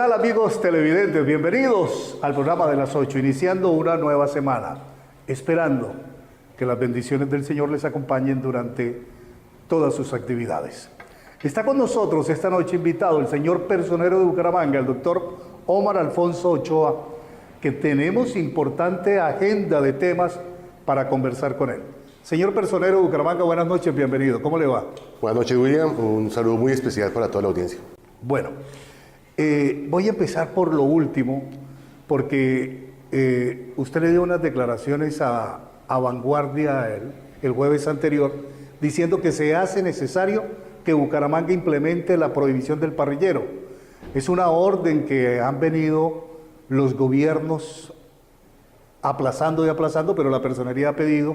tal, amigos televidentes? Bienvenidos al programa de las 8, iniciando una nueva semana, esperando que las bendiciones del Señor les acompañen durante todas sus actividades. Está con nosotros esta noche invitado el señor personero de Bucaramanga, el doctor Omar Alfonso Ochoa, que tenemos importante agenda de temas para conversar con él. Señor personero de Bucaramanga, buenas noches, bienvenido. ¿Cómo le va? Buenas noches, William. Un saludo muy especial para toda la audiencia. Bueno, voy a empezar por lo último, porque usted le dio unas declaraciones a Vanguardia el jueves anterior, diciendo que se hace necesario que Bucaramanga implemente la prohibición del parrillero. Es una orden que han venido los gobiernos aplazando y aplazando, pero la personería ha pedido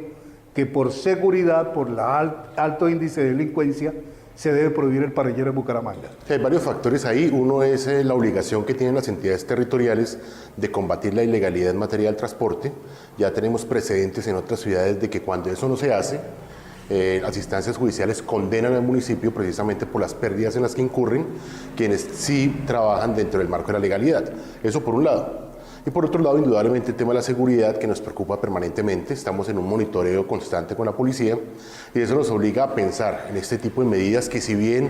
que por seguridad, por el alto índice de delincuencia, se debe prohibir el parrillero en Bucaramanga. Hay varios factores ahí. Uno es la obligación que tienen las entidades territoriales de combatir la ilegalidad en materia del transporte. Ya tenemos precedentes en otras ciudades de que cuando eso no se hace, las instancias judiciales condenan al municipio precisamente por las pérdidas en las que incurren quienes sí trabajan dentro del marco de la legalidad. Eso por un lado. Y por otro lado, indudablemente, el tema de la seguridad que nos preocupa permanentemente. Estamos en un monitoreo constante con la policía y eso nos obliga a pensar en este tipo de medidas que, si bien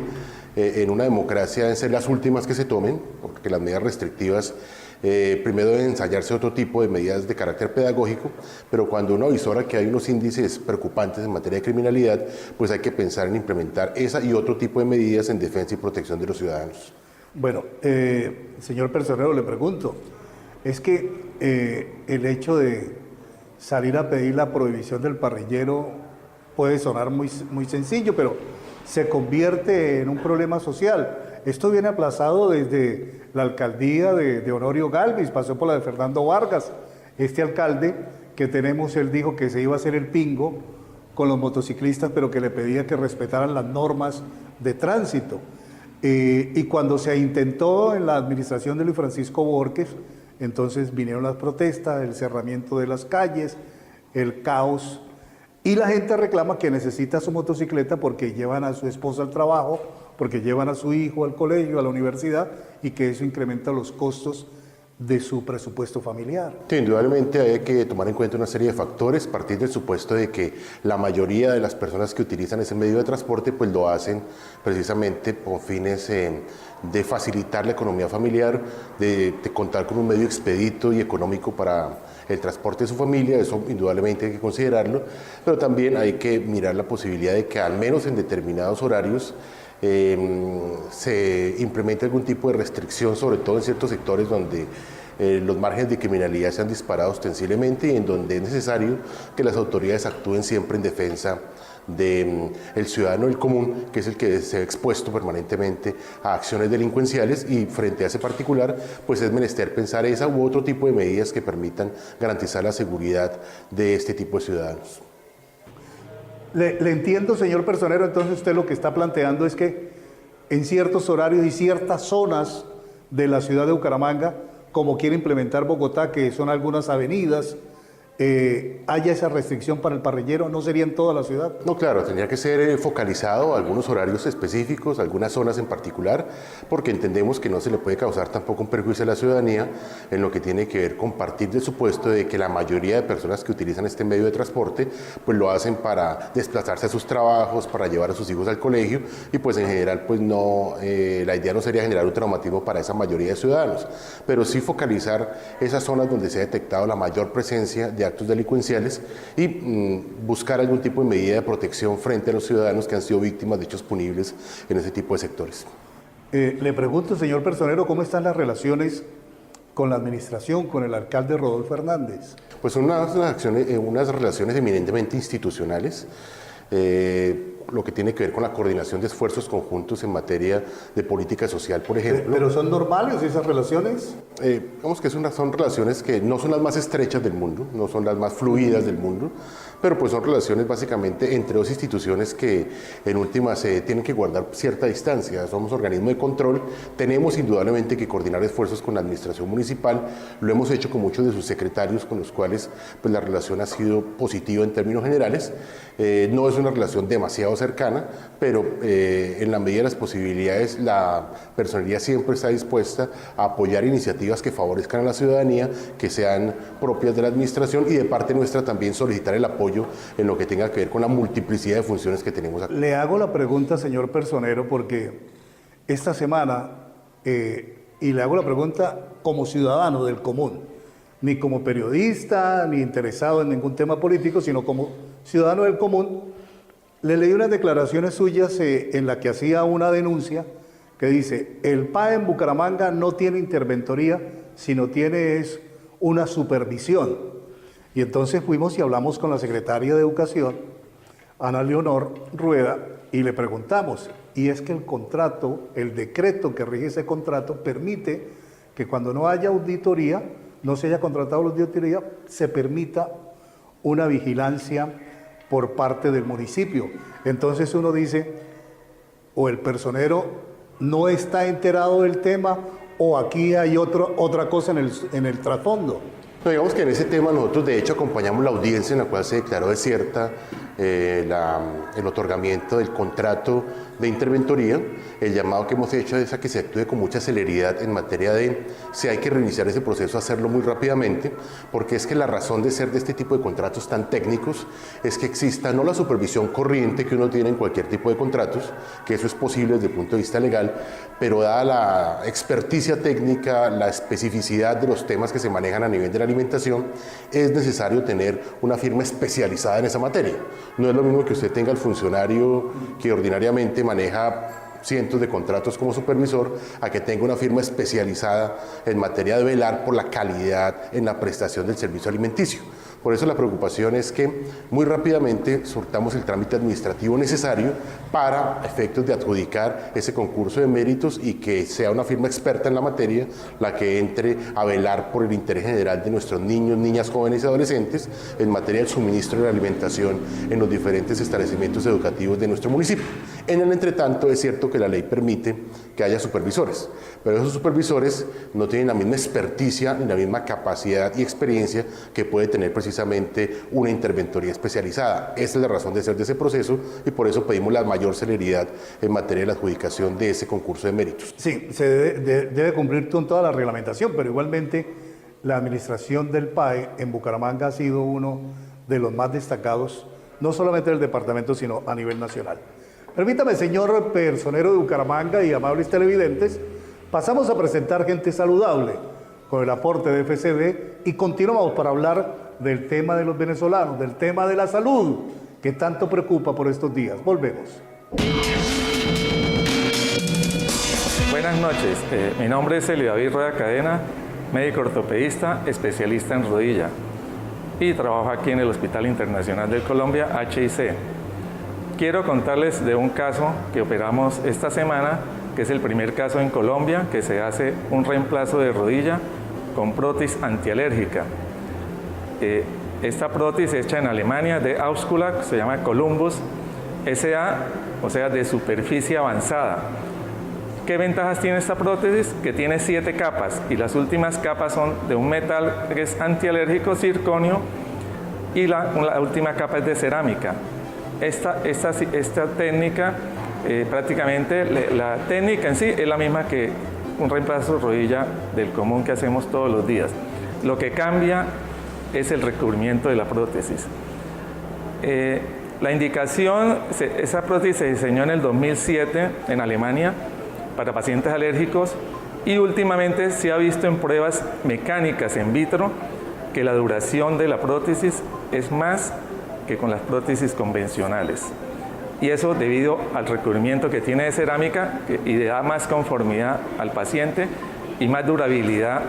en una democracia deben ser las últimas que se tomen, porque las medidas restrictivas primero deben ensayarse otro tipo de medidas de carácter pedagógico, pero cuando uno avisora que hay unos índices preocupantes en materia de criminalidad, pues hay que pensar en implementar esa y otro tipo de medidas en defensa y protección de los ciudadanos. Bueno, señor personero, le pregunto, es que el hecho de salir a pedir la prohibición del parrillero puede sonar muy sencillo, pero se convierte en un problema social. Esto viene aplazado desde la alcaldía de Honorio Galvis, pasó por la de Fernando Vargas. Este alcalde que tenemos, él dijo que se iba a hacer el pingo con los motociclistas, pero que le pedía que respetaran las normas de tránsito. Y cuando se intentó en la administración de Luis Francisco Borges, entonces vinieron las protestas, el cerramiento de las calles, el caos, y la gente reclama que necesita su motocicleta porque llevan a su esposa al trabajo, porque llevan a su hijo al colegio, a la universidad, y que eso incrementa los costos de su presupuesto familiar. Sí, indudablemente hay que tomar en cuenta una serie de factores, partir del supuesto de que la mayoría de las personas que utilizan ese medio de transporte pues lo hacen precisamente con fines de facilitar la economía familiar, de contar con un medio expedito y económico para el transporte de su familia. Eso indudablemente hay que considerarlo, pero también hay que mirar la posibilidad de que al menos en determinados horarios se implemente algún tipo de restricción, sobre todo en ciertos sectores donde los márgenes de criminalidad se han disparado ostensiblemente y en donde es necesario que las autoridades actúen siempre en defensa del ciudadano del común, que es el que se ha expuesto permanentemente a acciones delincuenciales, y frente a ese particular, pues es menester pensar esa u otro tipo de medidas que permitan garantizar la seguridad de este tipo de ciudadanos. Le entiendo, señor personero, entonces usted lo que está planteando es que en ciertos horarios y ciertas zonas de la ciudad de Bucaramanga, como quiere implementar Bogotá, que son algunas avenidas, haya esa restricción para el parrillero. ¿No sería en toda la ciudad? No, claro, tendría que ser focalizado a algunos horarios específicos, algunas zonas en particular, porque entendemos que no se le puede causar tampoco un perjuicio a la ciudadanía en lo que tiene que ver con partir del supuesto de que la mayoría de personas que utilizan este medio de transporte pues lo hacen para desplazarse a sus trabajos, para llevar a sus hijos al colegio, y pues en general pues no, la idea no sería generar un traumatismo para esa mayoría de ciudadanos, pero sí focalizar esas zonas donde se ha detectado la mayor presencia de actos delincuenciales y buscar algún tipo de medida de protección frente a los ciudadanos que han sido víctimas de hechos punibles en ese tipo de sectores. Le pregunto, señor personero, ¿cómo están las relaciones con la administración, con el alcalde Rodolfo Hernández? Pues son unas relaciones eminentemente institucionales. Lo que tiene que ver con la coordinación de esfuerzos conjuntos en materia de política social, por ejemplo. ¿Pero son normales esas relaciones? Digamos que son relaciones que no son las más estrechas del mundo, no son las más fluidas del mundo, pero pues son relaciones básicamente entre dos instituciones que en últimas tienen que guardar cierta distancia. Somos organismo de control, tenemos indudablemente que coordinar esfuerzos con la administración municipal, lo hemos hecho con muchos de sus secretarios con los cuales pues la relación ha sido positiva en términos generales. No es una relación demasiado cercana, pero en la medida de las posibilidades, la personería siempre está dispuesta a apoyar iniciativas que favorezcan a la ciudadanía, que sean propias de la administración, y de parte nuestra también solicitar el apoyo en lo que tenga que ver con la multiplicidad de funciones que tenemos aquí. Le hago la pregunta, señor personero, porque esta semana, y le hago la pregunta como ciudadano del común, ni como periodista, ni interesado en ningún tema político, sino como ciudadano del común, le leí unas declaraciones suyas en las que hacía una denuncia que dice: el PAE en Bucaramanga no tiene interventoría, sino tiene es una supervisión. Y entonces fuimos y hablamos con la secretaria de Educación, Ana Leonor Rueda, y le preguntamos, y es que el contrato, el decreto que rige ese contrato, permite que cuando no haya auditoría, no se haya contratado la auditoría, se permita una vigilancia por parte del municipio. Entonces uno dice, o el personero no está enterado del tema, o aquí hay otra cosa en el trasfondo. No, digamos que en ese tema nosotros de hecho acompañamos la audiencia en la cual se declaró desierta el otorgamiento del contrato de interventoría. El llamado que hemos hecho es a que se actúe con mucha celeridad en materia de si hay que reiniciar ese proceso, hacerlo muy rápidamente, porque es que la razón de ser de este tipo de contratos tan técnicos es que exista no la supervisión corriente que uno tiene en cualquier tipo de contratos, que eso es posible desde el punto de vista legal, pero dada la experticia técnica, la especificidad de los temas que se manejan a nivel de la alimentación, es necesario tener una firma especializada en esa materia. No es lo mismo que usted tenga el funcionario que ordinariamente maneja cientos de contratos como supervisor, a que tenga una firma especializada en materia de velar por la calidad en la prestación del servicio alimenticio. Por eso la preocupación es que muy rápidamente surtamos el trámite administrativo necesario para efectos de adjudicar ese concurso de méritos y que sea una firma experta en la materia la que entre a velar por el interés general de nuestros niños, niñas, jóvenes y adolescentes en materia del suministro de la alimentación en los diferentes establecimientos educativos de nuestro municipio. En el entretanto, es cierto que la ley permite que haya supervisores, pero esos supervisores no tienen la misma experticia ni la misma capacidad y experiencia que puede tener precisamente una interventoría especializada. Esa es la razón de ser de ese proceso y por eso pedimos la mayor celeridad en materia de la adjudicación de ese concurso de méritos. Sí, se debe cumplir con toda la reglamentación, pero igualmente la administración del PAE en Bucaramanga ha sido uno de los más destacados, no solamente del departamento, sino a nivel nacional. Permítame, señor personero de Bucaramanga y amables televidentes, pasamos a presentar Gente Saludable con el aporte de FCB y continuamos para hablar del tema de los venezolanos, del tema de la salud que tanto preocupa por estos días. Volvemos. Buenas noches, mi nombre es Elio David Rueda Cadena, médico ortopedista, especialista en rodilla y trabajo aquí en el Hospital Internacional de Colombia, HIC. Quiero contarles de un caso que operamos esta semana, que es el primer caso en Colombia que se hace un reemplazo de rodilla con prótesis antialérgica. Esta prótesis hecha en Alemania de Ausculach, se llama Columbus SA, o sea, de superficie avanzada. ¿Qué ventajas tiene esta prótesis? Que tiene 7 capas y las últimas capas son de un metal que es antialérgico, circonio, y la última capa es de cerámica. Esta técnica, prácticamente la técnica en sí es la misma que un reemplazo de rodilla del común que hacemos todos los días. Lo que cambia es el recubrimiento de la prótesis. La indicación, esa prótesis se diseñó en el 2007 en Alemania para pacientes alérgicos y últimamente se ha visto en pruebas mecánicas in vitro que la duración de la prótesis es más que con las prótesis convencionales. Y eso debido al recubrimiento que tiene de cerámica y le da más conformidad al paciente y más durabilidad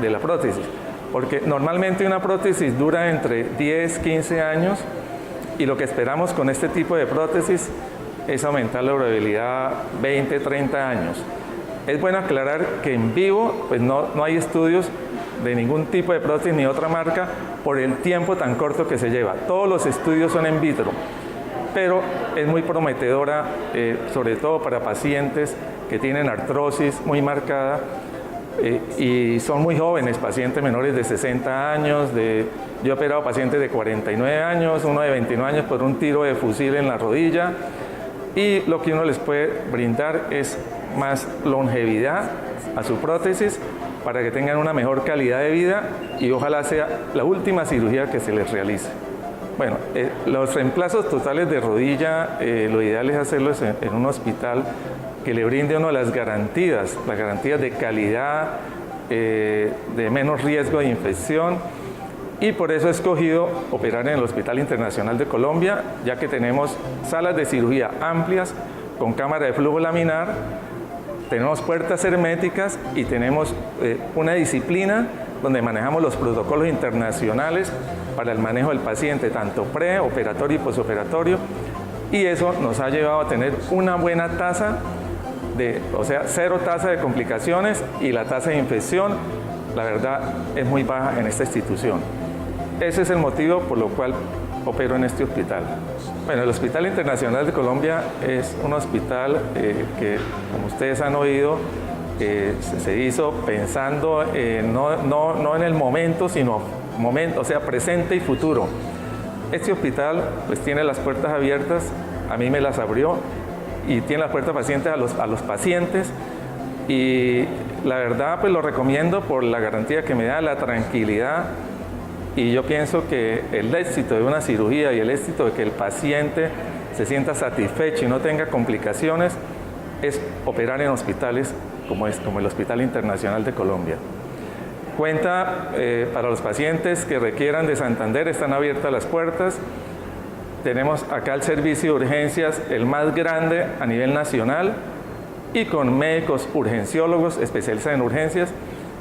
de la prótesis. Porque normalmente una prótesis dura entre 10, 15 años y lo que esperamos con este tipo de prótesis es aumentar la durabilidad 20, 30 años. Es bueno aclarar que en vivo pues no hay estudios de ningún tipo de prótesis ni otra marca por el tiempo tan corto que se lleva. Todos los estudios son in vitro, pero es muy prometedora, sobre todo para pacientes que tienen artrosis muy marcada y son muy jóvenes, pacientes menores de 60 años, yo he operado pacientes de 49 años, uno de 29 años por un tiro de fusil en la rodilla, y lo que uno les puede brindar es más longevidad a su prótesis para que tengan una mejor calidad de vida y ojalá sea la última cirugía que se les realice. Bueno, los reemplazos totales de rodilla, lo ideal es hacerlos en un hospital que le brinde a uno las garantías de calidad, de menos riesgo de infección, y por eso he escogido operar en el Hospital Internacional de Colombia, ya que tenemos salas de cirugía amplias con cámara de flujo laminar, tenemos puertas herméticas y tenemos una disciplina donde manejamos los protocolos internacionales para el manejo del paciente, tanto preoperatorio y posoperatorio, y eso nos ha llevado a tener una buena tasa o sea, 0 tasa de complicaciones, y la tasa de infección, la verdad, es muy baja en esta institución. Ese es el motivo por lo cual opero en este hospital. Bueno, el Hospital Internacional de Colombia es un hospital que, como ustedes han oído, se hizo pensando no en el momento, sino o sea, presente y futuro. Este hospital pues tiene las puertas abiertas, a mí me las abrió, y tiene las puertas pacientes a los pacientes, y la verdad pues lo recomiendo por la garantía que me da, la tranquilidad, y yo pienso que el éxito de una cirugía y el éxito de que el paciente se sienta satisfecho y no tenga complicaciones es operar en hospitales como el Hospital Internacional de Colombia. Cuenta para los pacientes que requieran de Santander, están abiertas las puertas. Tenemos acá el servicio de urgencias, el más grande a nivel nacional, y con médicos urgenciólogos especializados en urgencias,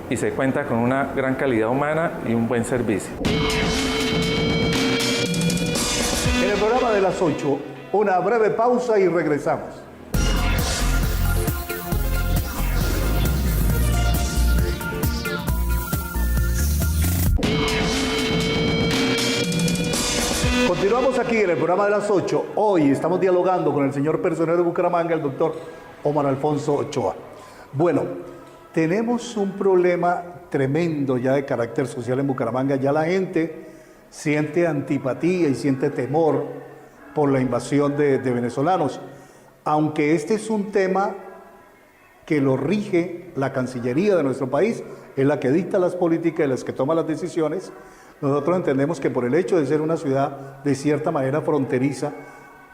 y se cuenta con una gran calidad humana y un buen servicio. En el programa de las 8, una breve pausa y regresamos. Continuamos aquí en el programa de las 8. Hoy estamos dialogando con el señor personero de Bucaramanga, el doctor Omar Alfonso Ochoa. Bueno, tenemos un problema tremendo ya de carácter social en Bucaramanga. Ya la gente siente antipatía y siente temor por la invasión de venezolanos. Aunque este es un tema que lo rige la Cancillería de nuestro país, es la que dicta las políticas y las que toma las decisiones. Nosotros entendemos que por el hecho de ser una ciudad de cierta manera fronteriza,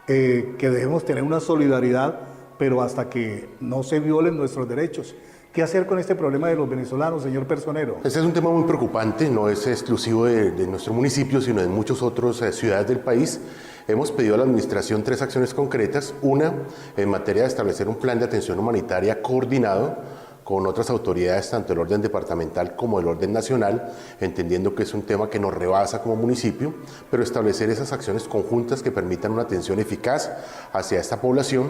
que debemos tener una solidaridad, pero hasta que no se violen nuestros derechos. ¿Qué hacer con este problema de los venezolanos, señor personero? Este es un tema muy preocupante, no es exclusivo de nuestro municipio, sino de muchas otras ciudades del país. Hemos pedido a la administración 3 acciones concretas. Una, en materia de establecer un plan de atención humanitaria coordinado con otras autoridades, tanto del orden departamental como del orden nacional, entendiendo que es un tema que nos rebasa como municipio, pero establecer esas acciones conjuntas que permitan una atención eficaz hacia esta población.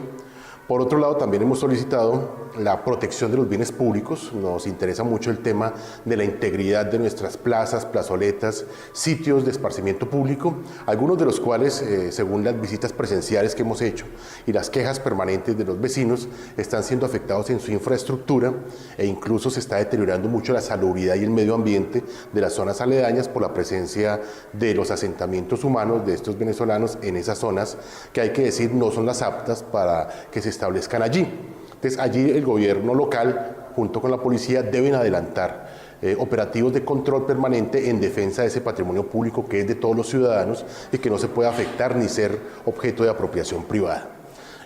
Por otro lado, también hemos solicitado la protección de los bienes públicos. Nos interesa mucho el tema de la integridad de nuestras plazas, plazoletas, sitios de esparcimiento público, algunos de los cuales, según las visitas presenciales que hemos hecho y las quejas permanentes de los vecinos, están siendo afectados en su infraestructura, e incluso se está deteriorando mucho la salubridad y el medio ambiente de las zonas aledañas por la presencia de los asentamientos humanos de estos venezolanos en esas zonas que, hay que decir, no son las aptas para que se establezcan allí. Entonces, allí el gobierno local, junto con la policía, deben adelantar operativos de control permanente en defensa de ese patrimonio público que es de todos los ciudadanos y que no se puede afectar ni ser objeto de apropiación privada.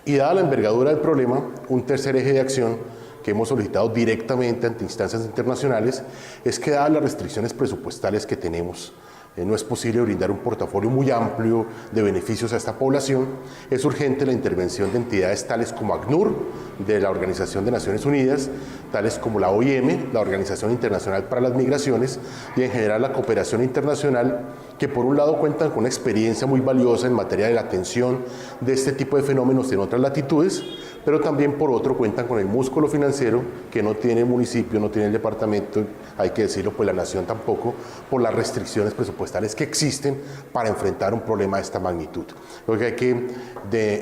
Y dada la envergadura del problema, un tercer eje de acción que hemos solicitado directamente ante instancias internacionales es que, dadas las restricciones presupuestales que tenemos, no es posible brindar un portafolio muy amplio de beneficios a esta población. Es urgente la intervención de entidades tales como ACNUR, de la Organización de Naciones Unidas, tales como la OIM, la Organización Internacional para las Migraciones, y en general la cooperación internacional, que por un lado cuentan con una experiencia muy valiosa en materia de la atención de este tipo de fenómenos en otras latitudes, pero también por otro cuentan con el músculo financiero que no tiene el municipio, no tiene el departamento, hay que decirlo, pues la nación tampoco, por las restricciones presupuestales que existen para enfrentar un problema de esta magnitud. Creo que hay que,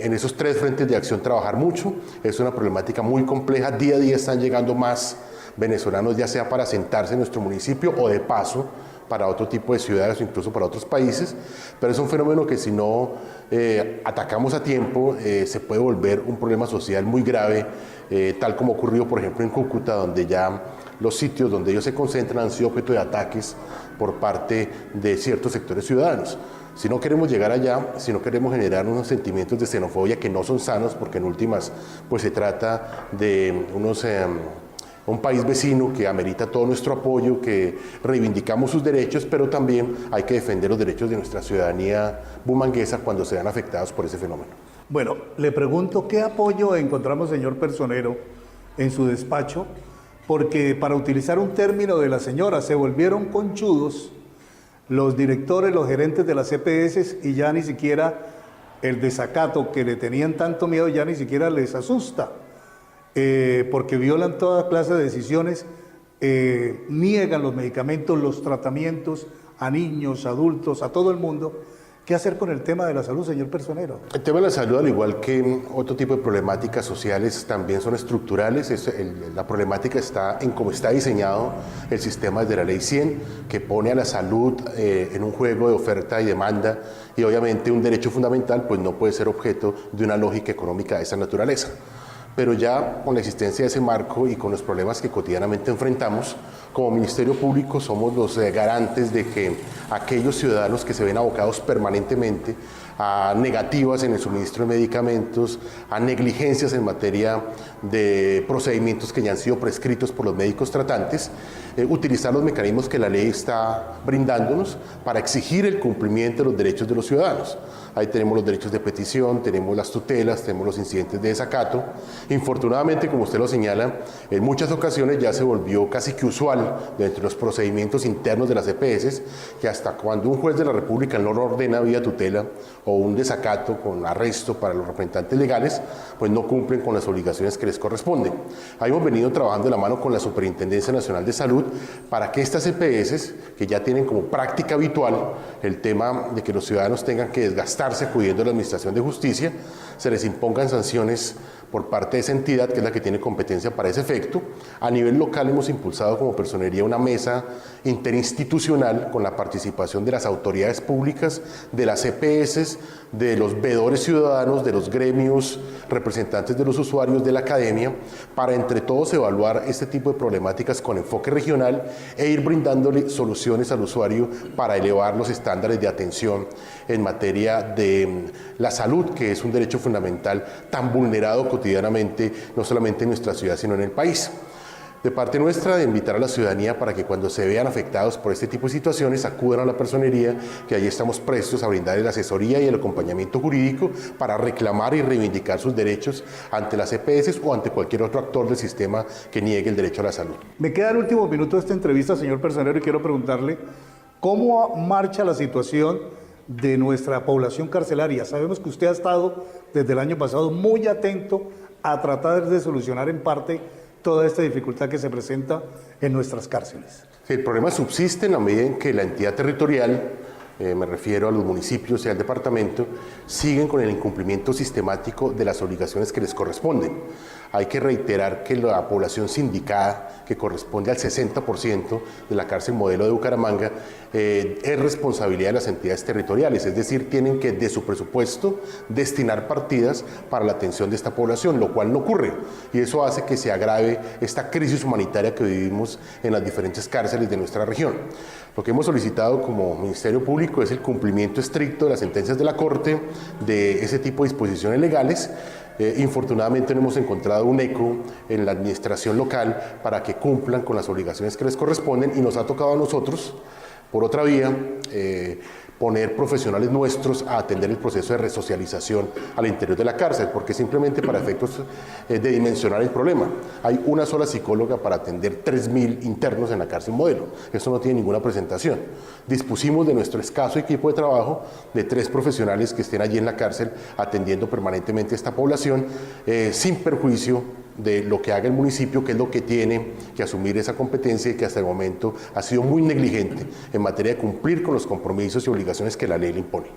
en esos 3 frentes de acción, trabajar mucho. Es una problemática muy compleja, día a día están llegando más venezolanos, ya sea para asentarse en nuestro municipio o de paso para otro tipo de ciudades o incluso para otros países, pero es un fenómeno que si no atacamos a tiempo se puede volver un problema social muy grave, tal como ocurrió por ejemplo en Cúcuta, donde ya los sitios donde ellos se concentran han sido objeto de ataques por parte de ciertos sectores ciudadanos. Si no queremos llegar allá, si no queremos generar unos sentimientos de xenofobia que no son sanos, porque en últimas pues se trata de un país vecino que amerita todo nuestro apoyo, que reivindicamos sus derechos, pero también hay que defender los derechos de nuestra ciudadanía bumanguesa cuando sean afectados por ese fenómeno. Bueno, le pregunto qué apoyo encontramos, señor personero, en su despacho, porque para utilizar un término de la señora, se volvieron conchudos los directores, los gerentes de las EPS y ya ni siquiera el desacato que le tenían tanto miedo ya ni siquiera les asusta, porque violan toda clase de decisiones, niegan los medicamentos, los tratamientos a niños, adultos, a todo el mundo. ¿Qué hacer con el tema de la salud, señor personero? El tema de la salud, al igual que otro tipo de problemáticas sociales, también son estructurales. La problemática está en cómo está diseñado el sistema de la Ley 100, que pone a la salud en un juego de oferta y demanda, y obviamente un derecho fundamental pues no puede ser objeto de una lógica económica de esa naturaleza. Pero ya con la existencia de ese marco y con los problemas que cotidianamente enfrentamos, como Ministerio Público somos los garantes de que aquellos ciudadanos que se ven abocados permanentemente a negativas en el suministro de medicamentos, a negligencias en materia de procedimientos que ya han sido prescritos por los médicos tratantes, utilizar los mecanismos que la ley está brindándonos para exigir el cumplimiento de los derechos de los ciudadanos. Ahí tenemos los derechos de petición, tenemos las tutelas, tenemos los incidentes de desacato. Infortunadamente, como usted lo señala, en muchas ocasiones ya se volvió casi que usual dentro de los procedimientos internos de las EPS, que hasta cuando un juez de la República no lo ordena vía tutela o un desacato con arresto para los representantes legales, pues no cumplen con las obligaciones que les corresponden. Ahí hemos venido trabajando de la mano con la Superintendencia Nacional de Salud para que estas EPS, que ya tienen como práctica habitual el tema de que los ciudadanos tengan que desgastarse acudiendo a la Administración de Justicia, se les impongan sanciones por parte de esa entidad que es la que tiene competencia para ese efecto. A nivel local hemos impulsado como personería una mesa interinstitucional con la participación de las autoridades públicas, de las EPS, de los veedores ciudadanos, de los gremios, representantes de los usuarios, de la academia, para entre todos evaluar este tipo de problemáticas con enfoque regional e ir brindándole soluciones al usuario para elevar los estándares de atención en materia de la salud, que es un derecho fundamental tan vulnerado cotidianamente, no solamente en nuestra ciudad, sino en el país. De parte nuestra, de invitar a la ciudadanía para que cuando se vean afectados por este tipo de situaciones acudan a la personería, que allí estamos prestos a brindarles la asesoría y el acompañamiento jurídico para reclamar y reivindicar sus derechos ante las EPS o ante cualquier otro actor del sistema que niegue el derecho a la salud. Me queda el último minuto de esta entrevista, señor personero, y quiero preguntarle cómo marcha la situación de nuestra población carcelaria. Sabemos que usted ha estado desde el año pasado muy atento a tratar de solucionar en parte toda esta dificultad que se presenta en nuestras cárceles. El problema subsiste en la medida en que la entidad territorial, me refiero a los municipios y al departamento, siguen con el incumplimiento sistemático de las obligaciones que les corresponden. Hay que reiterar que la población sindicada, que corresponde al 60% de la cárcel modelo de Bucaramanga, es responsabilidad de las entidades territoriales, es decir, tienen que de su presupuesto destinar partidas para la atención de esta población, lo cual no ocurre, y eso hace que se agrave esta crisis humanitaria que vivimos en las diferentes cárceles de nuestra región. Lo que hemos solicitado como Ministerio Público es el cumplimiento estricto de las sentencias de la Corte de ese tipo de disposiciones legales. Infortunadamente no hemos encontrado un eco en la administración local para que cumplan con las obligaciones que les corresponden, y nos ha tocado a nosotros, por otra vía, poner profesionales nuestros a atender el proceso de resocialización al interior de la cárcel, porque simplemente para efectos de dimensionar el problema, hay una sola psicóloga para atender 3.000 internos en la cárcel modelo. Eso no tiene ninguna presentación. Dispusimos de nuestro escaso equipo de trabajo de 3 profesionales que estén allí en la cárcel atendiendo permanentemente a esta población, sin perjuicio de lo que haga el municipio, que es lo que tiene que asumir esa competencia y que hasta el momento ha sido muy negligente en materia de cumplir con los compromisos y obligaciones que la ley le impone.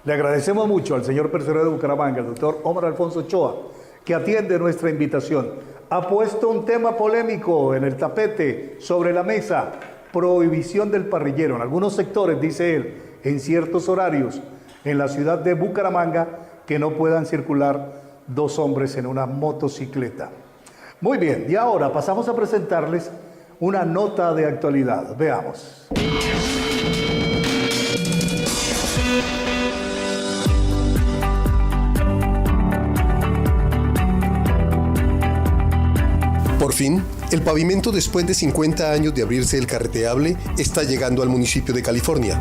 Le agradecemos mucho al señor personero de Bucaramanga, el doctor Omar Alfonso Ochoa, que atiende nuestra invitación. Ha puesto un tema polémico en el tapete, sobre la mesa, prohibición del parrillero en algunos sectores, dice él, en ciertos horarios en la ciudad de Bucaramanga, que no puedan circular dos hombres en una motocicleta. Muy bien, y ahora pasamos a presentarles una nota de actualidad. Veamos. Por fin, el pavimento después de 50 años de abrirse el carreteable está llegando al municipio de California.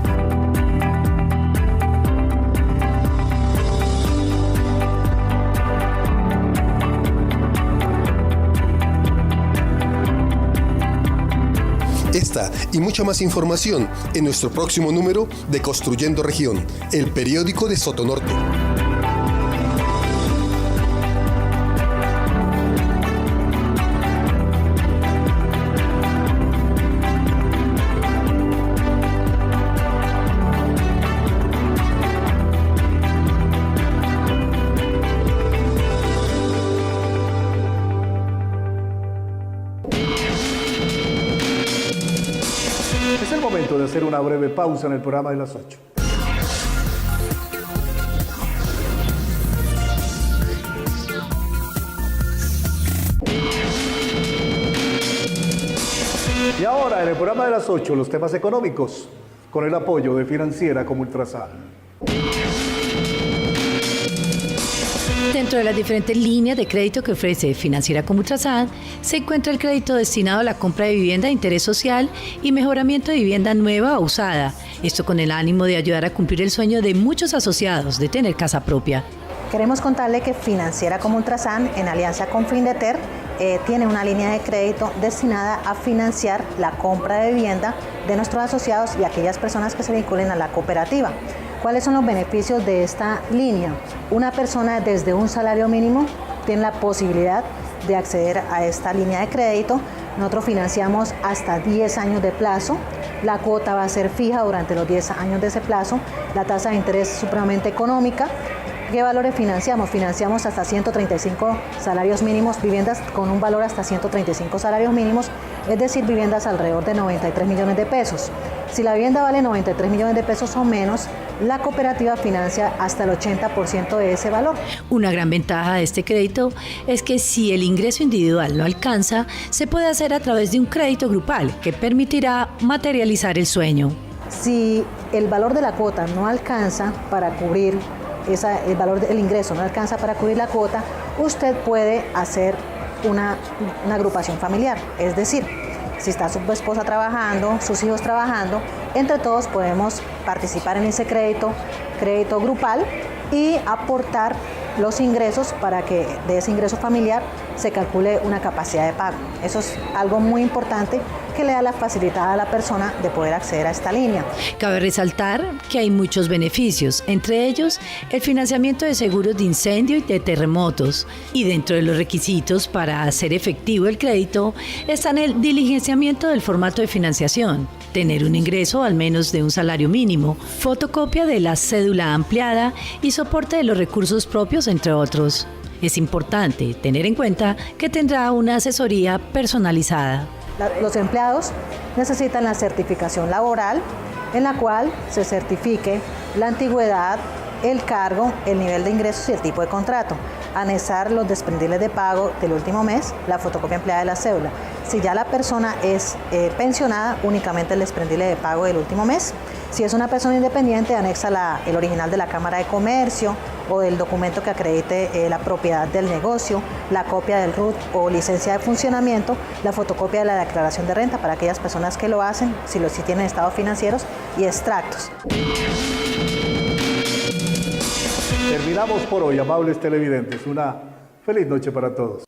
Esta y mucha más información en nuestro próximo número de Construyendo Región, el periódico de Sotonorte. Es el momento de hacer una breve pausa en el programa de las 8. Y ahora en el programa de las 8, los temas económicos, con el apoyo de Financiera como Ultrasan. Dentro de las diferentes líneas de crédito que ofrece Financiera como Ultrasan, se encuentra el crédito destinado a la compra de vivienda de interés social y mejoramiento de vivienda nueva o usada. Esto con el ánimo de ayudar a cumplir el sueño de muchos asociados de tener casa propia. Queremos contarle que Financiera como Ultrasan, en alianza con Findeter, tiene una línea de crédito destinada a financiar la compra de vivienda de nuestros asociados y aquellas personas que se vinculen a la cooperativa. ¿Cuáles son los beneficios de esta línea? Una persona desde un salario mínimo tiene la posibilidad de acceder a esta línea de crédito. Nosotros financiamos hasta 10 años de plazo. La cuota va a ser fija durante los 10 años de ese plazo. La tasa de interés es supremamente económica. ¿Qué valores financiamos? Financiamos hasta 135 salarios mínimos, viviendas con un valor hasta 135 salarios mínimos, es decir, viviendas alrededor de 93 millones de pesos. Si la vivienda vale 93 millones de pesos o menos, la cooperativa financia hasta el 80% de ese valor. Una gran ventaja de este crédito es que si el ingreso individual no alcanza, se puede hacer a través de un crédito grupal que permitirá materializar el sueño. Si el valor de la cuota no alcanza para cubrir el valor del ingreso no alcanza para cubrir la cuota, usted puede hacer una agrupación familiar. Es decir, si está su esposa trabajando, sus hijos trabajando, entre todos podemos participar en ese crédito grupal y aportar los ingresos para que de ese ingreso familiar se calcule una capacidad de pago. Eso es algo muy importante que le da la facilidad a la persona de poder acceder a esta línea. Cabe resaltar que hay muchos beneficios, entre ellos el financiamiento de seguros de incendio y de terremotos. Y dentro de los requisitos para hacer efectivo el crédito están el diligenciamiento del formato de financiación, tener un ingreso al menos de un salario mínimo, fotocopia de la cédula ampliada y soporte de los recursos propios, entre otros. Es importante tener en cuenta que tendrá una asesoría personalizada. Los empleados necesitan la certificación laboral, en la cual se certifique la antigüedad, el cargo, el nivel de ingresos y el tipo de contrato. Anexar los desprendibles de pago del último mes, la fotocopia empleada de la cédula. Si ya la persona es pensionada, únicamente el desprendible de pago del último mes. Si es una persona independiente, anexa el original de la Cámara de Comercio o del documento que acredite la propiedad del negocio, la copia del RUT o licencia de funcionamiento, la fotocopia de la declaración de renta para aquellas personas que lo hacen, si tienen estados financieros, y extractos. Terminamos por hoy, amables televidentes. Una feliz noche para todos.